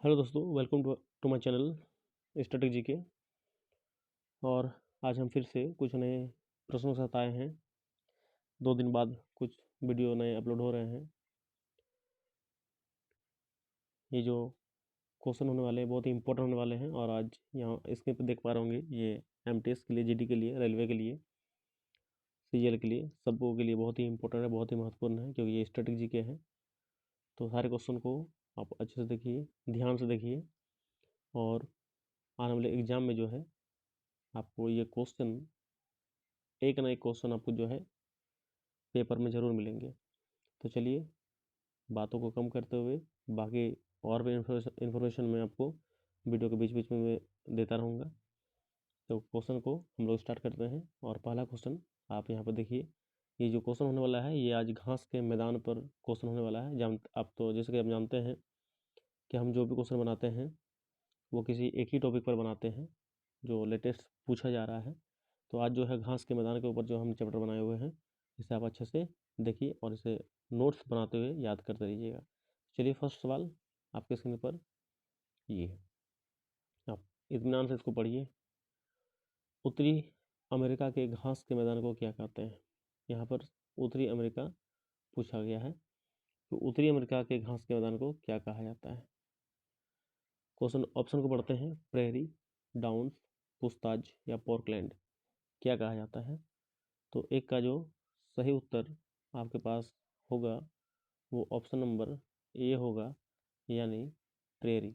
Hello दोस्तों, welcome to my channel static GK. और आज हम फिर से कुछ नए प्रश्नों के साथ आए हैं। 2 दिन बाद कुछ वीडियो नए अपलोड हो रहे हैं। ये जो क्वेश्चन होने वाले हैं बहुत ही इंपॉर्टेंट होने वाले हैं और आज यहाँ स्क्रीन पर देख पा रहे होंगे, ये एमटीएस के लिए, जीडी के लिए, रेलवे के लिए, सीजीएल के लिए, सबको के लिए बहुत ही इंपॉर्टेंट है, बहुत ही महत्वपूर्ण है क्योंकि ये स्टैटिक जीके है। तो सारे क्वेश्चन को आप अच्छे से देखिए, ध्यान से देखिए और आने वाले एग्जाम में जो है आपको ये क्वेश्चन, एक ना एक क्वेश्चन आपको जो है पेपर में ज़रूर मिलेंगे। तो चलिए, बातों को कम करते हुए बाकी और भी इन्फॉर्मेशन मैं आपको वीडियो के बीच बीच में मैं देता रहूँगा। तो क्वेश्चन को हम लोग स्टार्ट करते हैं और पहला क्वेश्चन आप यहाँ पर देखिए। ये जो क्वेश्चन होने वाला है ये आज घास के मैदान पर क्वेश्चन होने वाला है। आप तो जैसे कि आप जानते हैं कि हम जो भी क्वेश्चन बनाते हैं वो किसी एक ही टॉपिक पर बनाते हैं जो लेटेस्ट पूछा जा रहा है। तो आज जो है घास के मैदान के ऊपर जो हम चैप्टर बनाए हुए हैं, इसे आप अच्छे से देखिए और इसे नोट्स बनाते हुए याद करते रहिएगा। चलिए, फर्स्ट सवाल आपके स्क्रीन पर ये है, आप इत्मीनान से इसको पढ़िए। उत्तरी अमेरिका के घास के मैदान को क्या कहते हैं? यहाँ पर उत्तरी अमेरिका पूछा गया है, तो उत्तरी अमेरिका के घास के मैदान को क्या कहा जाता है? क्वेश्चन ऑप्शन को पढ़ते हैं। प्रेरी, डाउन्स, पुस्ताज या पोर्कलैंड क्या कहा जाता है? तो एक का जो सही उत्तर आपके पास होगा वो ऑप्शन नंबर ए होगा, यानी प्रेरी।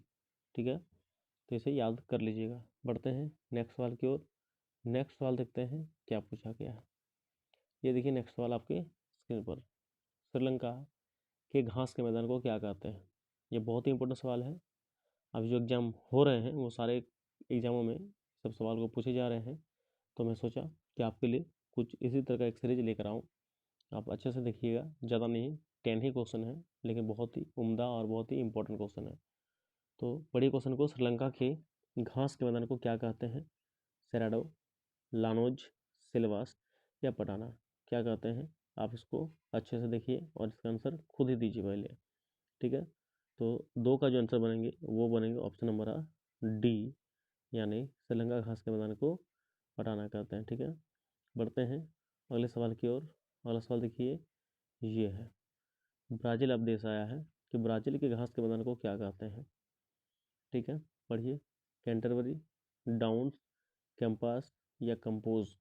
ठीक है, तो इसे याद कर लीजिएगा। बढ़ते हैं नेक्स्ट सवाल की ओर। नेक्स्ट सवाल देखते हैं क्या पूछा गया है। ये देखिए, नेक्स्ट सवाल आपके स्क्रीन पर। श्रीलंका के घास के मैदान को क्या कहते हैं? ये बहुत ही इंपॉर्टेंट सवाल है। अभी जो एग्ज़ाम हो रहे हैं वो सारे एग्ज़ामों में सब सवाल को पूछे जा रहे हैं, तो मैं सोचा कि आपके लिए कुछ इसी तरह का एक सीरीज लेकर आऊँ। आप अच्छे से देखिएगा, ज़्यादा नहीं, 10 ही क्वेश्चन है, लेकिन बहुत ही उम्दा और बहुत ही इंपॉर्टेंट क्वेश्चन है। तो बड़े क्वेश्चन को, श्रीलंका के घास के मैदान को क्या कहते हैं? सेराडो, लानोज, सिल्वास या पटाना क्या कहते हैं? आप इसको अच्छे से देखिए और इसका आंसर खुद ही दीजिए पहले। ठीक है, तो 2 का जो आंसर बनेंगे वो बनेंगे ऑप्शन नंबर डी, यानी श्रीलंका घास के मैदान को पटाना कहते हैं। ठीक है, बढ़ते हैं अगले सवाल की ओर। अगला सवाल देखिए, ये है। ब्राज़ील अब देश आया है कि ब्राज़ील के घास के मैदान को क्या कहते हैं? ठीक है, पढ़िए। कैंटरबरी, डाउन्स, कैंपास या कंपोज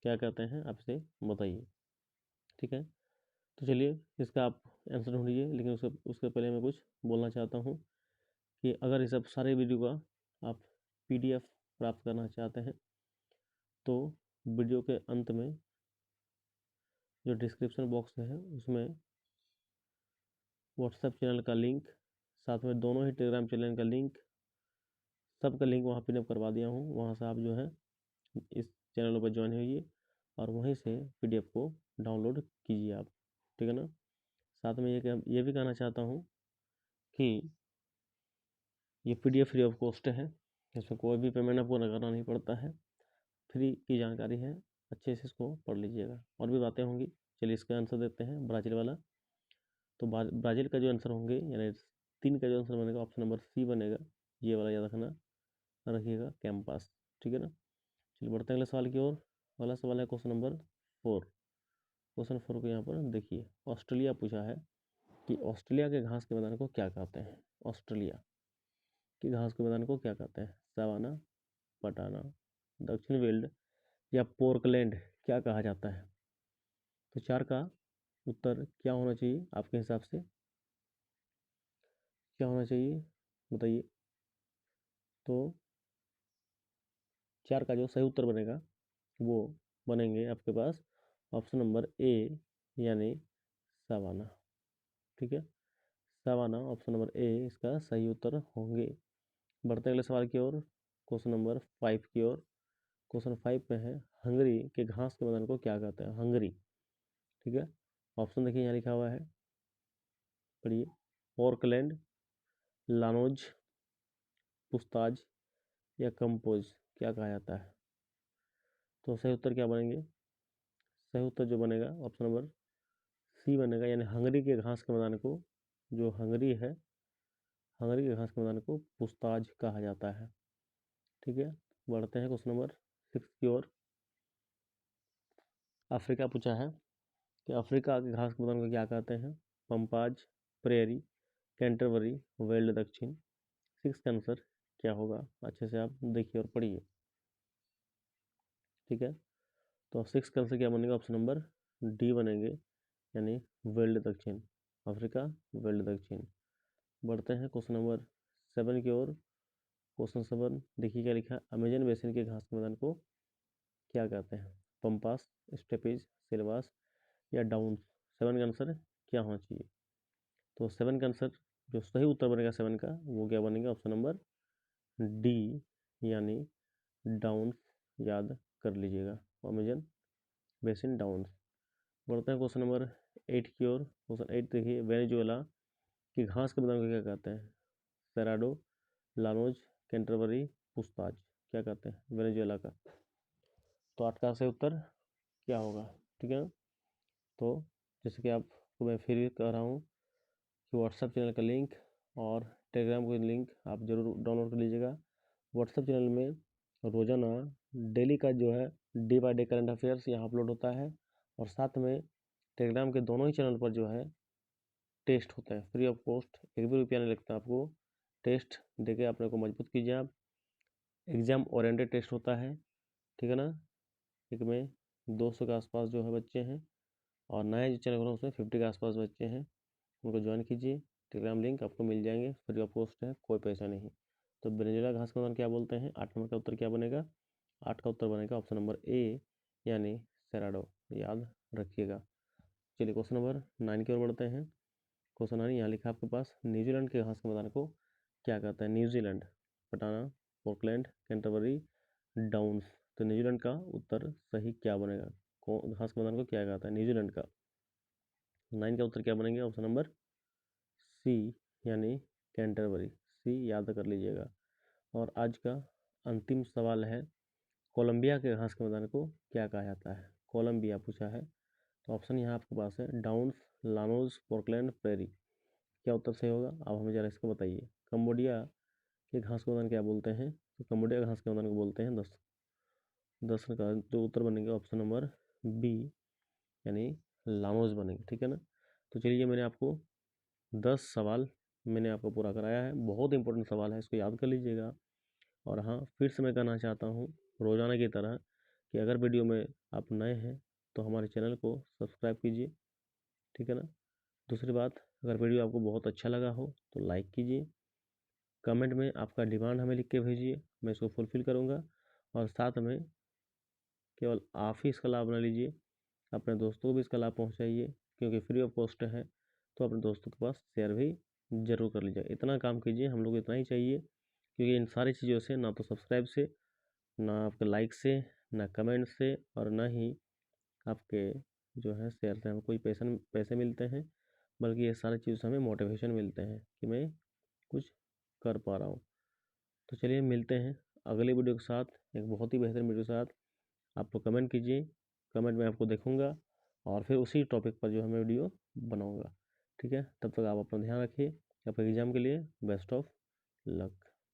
क्या कहते हैं? आप इसे बताइए। ठीक है, तो चलिए इसका आप आंसर ढूंढिए, लेकिन उसके उसके पहले मैं कुछ बोलना चाहता हूँ कि अगर इस सब सारे वीडियो का आप पीडीएफ प्राप्त करना चाहते हैं तो वीडियो के अंत में जो डिस्क्रिप्शन बॉक्स है उसमें व्हाट्सएप चैनल का लिंक, साथ में दोनों ही टेलीग्राम चैनल का लिंक, सबका लिंक वहाँ पिन अप करवा दिया हूँ। वहाँ से आप जो है इस चैनलों पर ज्वाइन होइए और वहीं से पीडीएफ को डाउनलोड कीजिए आप। ठीक है ना। साथ में ये भी कहना चाहता हूँ कि ये पीडीएफ फ्री ऑफ कॉस्ट है, इसमें कोई भी पेमेंट आपको करना नहीं पड़ता है, फ्री की जानकारी है। अच्छे से इसको पढ़ लीजिएगा, और भी बातें होंगी। चलिए इसका आंसर देते हैं, ब्राज़ील वाला। तो ब्राज़ील का जो आंसर होंगे, यानी 3 का जो आंसर बनेगा ऑप्शन नंबर सी बनेगा। ये वाला याद रखिएगा, कैंपास। ठीक है ना। चलिए बढ़ते हैं अगले सवाल की ओर। अगला सवाल है क्वेश्चन नंबर 4। क्वेश्चन 4 को यहाँ पर देखिए। ऑस्ट्रेलिया पूछा है कि ऑस्ट्रेलिया के घास के मैदान को क्या कहते हैं? ऑस्ट्रेलिया के घास के मैदान को क्या कहते हैं? सवाना, पटाना, दक्षिण वेल्ड या पोर्कलैंड क्या कहा जाता है? तो 4 का उत्तर क्या होना चाहिए आपके हिसाब से? क्या होना चाहिए बताइए। तो 4 का जो सही उत्तर बनेगा वो बनेंगे आपके पास ऑप्शन नंबर ए, यानी सवाना। ठीक है, सवाना ऑप्शन नंबर ए इसका सही उत्तर होंगे। बढ़ते अगले सवाल की ओर, क्वेश्चन नंबर 5 की ओर। क्वेश्चन 5 में है, हंगरी के घास के मैदान को क्या कहते हैं? हंगरी। ठीक है, ऑप्शन देखिए यहाँ लिखा हुआ है, पढ़िए। पोर्कलैंड, लानोज, पुस्ताज या कंपोज क्या कहा जाता है? तो सही उत्तर क्या बनेंगे? सही उत्तर जो बनेगा ऑप्शन नंबर सी बनेगा, यानी हंगरी के घास के मैदान को, जो हंगरी है, हंगरी के घास के मैदान को पुस्ताज कहा जाता है। ठीक है, बढ़ते हैं क्वेश्चन नंबर 6 की ओर। अफ्रीका पूछा है कि अफ्रीका के घास के मैदान को क्या कहते हैं? पंपाज, प्रेरी, कैंटरबरी, वेल्ड दक्षिण। 6 का आंसर क्या होगा? अच्छे से आप देखिए और पढ़िए। ठीक है, तो 6 का आंसर क्या बनेगा? ऑप्शन नंबर डी बनेंगे, यानी वेल्ड दक्षिण। अफ्रीका वेल्ड दक्षिण। बढ़ते हैं क्वेश्चन नंबर 7 की ओर। क्वेश्चन 7 देखिए क्या लिखा है। अमेजन बेसिन के घास के मैदान को क्या कहते हैं? पंपास, स्टेपेज, सिलवास या डाउन्स। 7 का आंसर क्या होना चाहिए? तो 7 का आंसर जो सही उत्तर बनेगा 7 का, वो क्या बनेगा? ऑप्शन नंबर डी, यानी डाउन्स। याद कर लीजिएगा, अमेजन बेसिन डाउन्स। बढ़ते हैं क्वेश्चन नंबर 8 की ओर। क्वेश्चन 8 देखिए, वेनेजुएला की घास के मैदान को क्या कहते हैं? Cerrado, llanos, Canterbury, पुस्ताज। क्या कहते हैं वेनेजुएला का? तो 8 का सही उत्तर क्या होगा? ठीक है, तो जैसे कि आपको मैं फिर कह रहा हूँ कि व्हाट्सएप चैनल का लिंक और टेलीग्राम का लिंक आप ज़रूर डाउनलोड कर लीजिएगा। व्हाट्सएप चैनल में रोज़ाना डेली का जो है day by day current affairs यहाँ अपलोड होता है, और साथ में टेलीग्राम के दोनों ही चैनल पर जो है टेस्ट होता है फ्री ऑफ कॉस्ट। 1 भी रुपया नहीं लगता आपको। टेस्ट देके अपने को मजबूत कीजिए आप। एग्ज़ाम ओरिएंटेड टेस्ट होता है, ठीक है ना। एक में 200 के आसपास जो है बच्चे हैं, और नए जो चैनल उसमें 50 के आसपास बच्चे हैं। उनको ज्वाइन कीजिए। टेलीग्राम लिंक आपको मिल जाएंगे, फ्री ऑफ कॉस्ट है, कोई पैसा नहीं। तो वेनेजुएला घास का मैदान क्या बोलते हैं? 8 नंबर का उत्तर क्या बनेगा? 8 का उत्तर बनेगा ऑप्शन नंबर ए, यानी सेराडो। याद रखिएगा। चलिए क्वेश्चन नंबर 9 की ओर बढ़ते हैं। क्वेश्चन 9 यहाँ लिखा आपके पास, न्यूजीलैंड के घास के मैदान को क्या कहता है? न्यूजीलैंड, पटाना, पोर्टलैंड, कैंटरबरी, डाउन्स। तो न्यूजीलैंड का उत्तर सही क्या बनेगा? घास के मैदान को क्या कहता है न्यूजीलैंड का? 9 का उत्तर क्या बनेंगे? ऑप्शन नंबर सी, यानी कैंटरबरी। सी याद कर लीजिएगा। और आज का अंतिम सवाल है, कोलंबिया के घास के मैदान को क्या कहा जाता है? कोलंबिया पूछा है, तो ऑप्शन यहाँ आपके पास है डाउन्स, लानोज, पोर्टलैंड, प्रेरी। क्या उत्तर सही होगा? आप हमें ज़रा इसको बताइए। कम्बोडिया के घास के मैदान क्या बोलते हैं? तो कम्बोडिया के घास के मैदान को बोलते हैं 10 का जो उत्तर बनेंगे ऑप्शन नंबर बी, यानी लानोज बनेंगे। ठीक है ना। तो चलिए, मैंने आपको 10 सवाल मैंने आपको पूरा कराया है। बहुत इंपॉर्टेंट सवाल है, इसको याद कर लीजिएगा। और हाँ, फिर से मैं कहना चाहता हूँ रोज़ाना की तरह कि अगर वीडियो में आप नए हैं तो हमारे चैनल को सब्सक्राइब कीजिए। ठीक है ना। दूसरी बात, अगर वीडियो आपको बहुत अच्छा लगा हो तो लाइक कीजिए। कमेंट में आपका डिमांड हमें लिख के भेजिए, मैं इसको फुलफ़िल करूँगा। और साथ में केवल आप ही इसका लाभ ना लीजिए, अपने दोस्तों को भी इसका लाभ पहुँचाइए, क्योंकि फ्री ऑफ कॉस्ट है। तो अपने दोस्तों के पास शेयर भी ज़रूर कर लीजिए। इतना काम कीजिए, हम लोग को इतना ही चाहिए, क्योंकि इन सारी चीज़ों से ना तो सब्सक्राइब से, ना आपके लाइक से, ना कमेंट से, और ना ही आपके जो है शेयर से हमें कोई पैसे मिलते हैं, बल्कि ये सारी चीज़ों से हमें मोटिवेशन मिलते हैं कि मैं कुछ कर पा रहा हूँ। तो चलिए, मिलते हैं अगले वीडियो के साथ, एक बहुत ही बेहतरीन वीडियो के साथ। आप लोग कमेंट कीजिए, कमेंट में आपको देखूंगा, और फिर उसी टॉपिक पर जो है मैं वीडियो बनाऊंगा। ठीक है, तब तक आप अपना ध्यान रखिए। आपके एग्ज़ाम के लिए बेस्ट ऑफ लक।